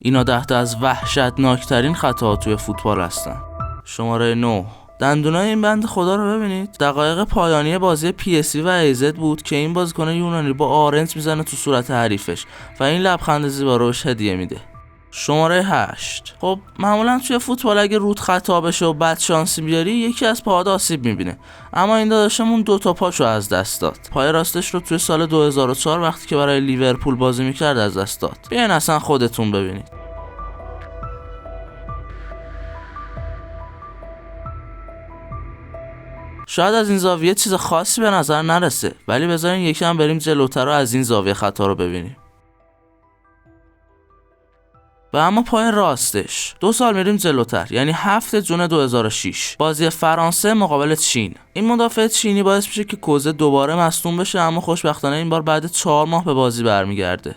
اینا 10 از وحشتناکترین خطاها توی فوتبال هستن. شماره 9. دندونای این بند خدا رو ببینید. دقایق پایانی بازی PSG و ایزد بود که این بازیکن یونانی با آرنج میزنه تو صورت حریفش و این لبخند زیبا روش هدیه میده. شماره 8. خب معمولا توی فوتبال اگه رود خطا بشه و بد شانسی بیاری یکی از پاهات آسیب میبینه، اما این داداشمون 2 تا پاشو از دست داد. پای راستش رو توی سال 2004 وقتی که برای لیورپول بازی میکرد از دست داد. بیاین اصلا خودتون ببینید. شاید از این زاویه چیز خاصی به نظر نرسه، ولی بذارین یکم بریم جلوتر و از این زاویه خطا رو ببینیم. و اما پای راستش 2 سال میریم جلوتر، یعنی 7 جون 2006 بازی فرانسه مقابل چین. این مدافع چینی باعث میشه که کوزه دوباره مصدوم بشه، اما خوشبختانه این بار بعد 4 ماه به بازی برمیگرده.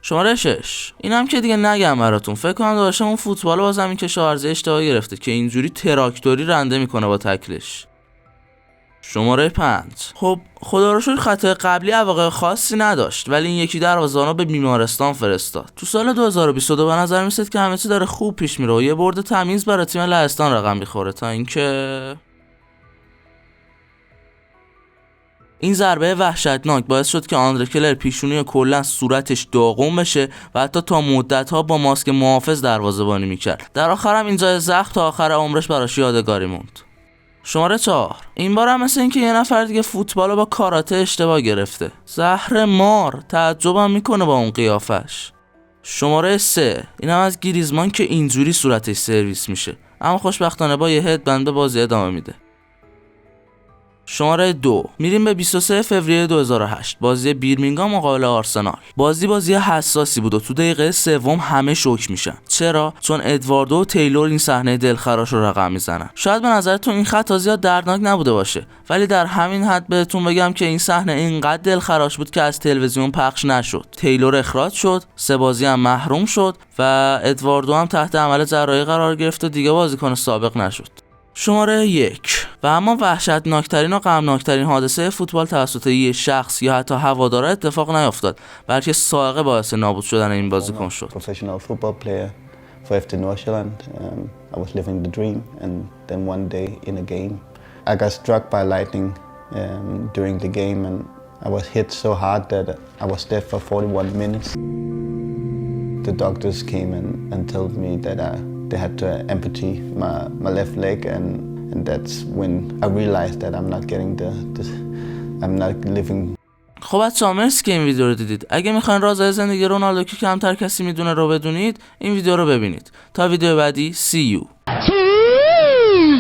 شماره 6. اینم که دیگه نگم براتون، فکر کنم داشته اون فوتبال با زمین کشاورزی اشتباه گرفته که اینجوری تراکتوری رنده میکنه با تکلش. شماره 5. خب خدا رو شکر خطای قبلی عواقب خاصی نداشت، ولی این یکی دروازه‌بانو به بیمارستان فرستاد. تو سال 2022 به نظر میاد که همه چی داره خوب پیش میره و یه برد تمیز برای تیم لهستان رقم میخوره، تا اینکه این ضربه وحشتناک باعث شد که آندره کلر پیشونی و کلا صورتش داغون بشه و حتی تا مدت‌ها با ماسک محافظ دروازه‌بانی میکرد. در آخر هم این جای زخم تا آخر عمرش براش یادگاری موند. شماره 4. این بار هم مثل این که یه نفر دیگه فوتبالو با کاراته اشتباه گرفته. زهر مار، تعجبم میکنه با اون قیافش. شماره 3. این هم از گریزمان که اینجوری صورتش سرویس میشه، اما خوشبختانه با یه هدبند به بازی ادامه میده. شماره 2. میریم به 23 فوریه 2008 بازی بیرمینگام مقابل آرسنال. بازی حساسی بود و تو دقیقه سوم همه شوک میشن. چرا؟ چون ادواردو و تیلور این صحنه دلخراش رو رقم میزنن. شاید به نظرتون این خطا زیاد دردناک نبوده باشه، ولی در همین حد بهتون بگم که این صحنه اینقدر دلخراش بود که از تلویزیون پخش نشد. تیلور اخراج شد، 3 بازی هم محروم شد و ادواردو هم تحت عمل جراحی قرار گرفت و دیگه بازیکن سابق نشد. شماره 1. و اما وحشتناکترین و غمناکترین حادثه فوتبال توسط یک شخص یا حتی هوادارا اتفاق نیفتاد، بلکه سائق باعث نابود شدن این بازیکن شد. Professional football player for FC Nordsjælland. I was living the dream and then one day in a game I got struck by lightning during the game and I was hit so hard that I was dead for 41 minutes. The doctors came and told me that they had to amputate my left leg and that's when I realized that I'm not living. خب بچه‌ها مرسی که این ویدیو رو دیدید. اگه میخواین رازهای زندگی رونالدو که کمتر کسی میدونه رو بدونید، این ویدیو رو ببینید. تا ویدیو بعدی، see you.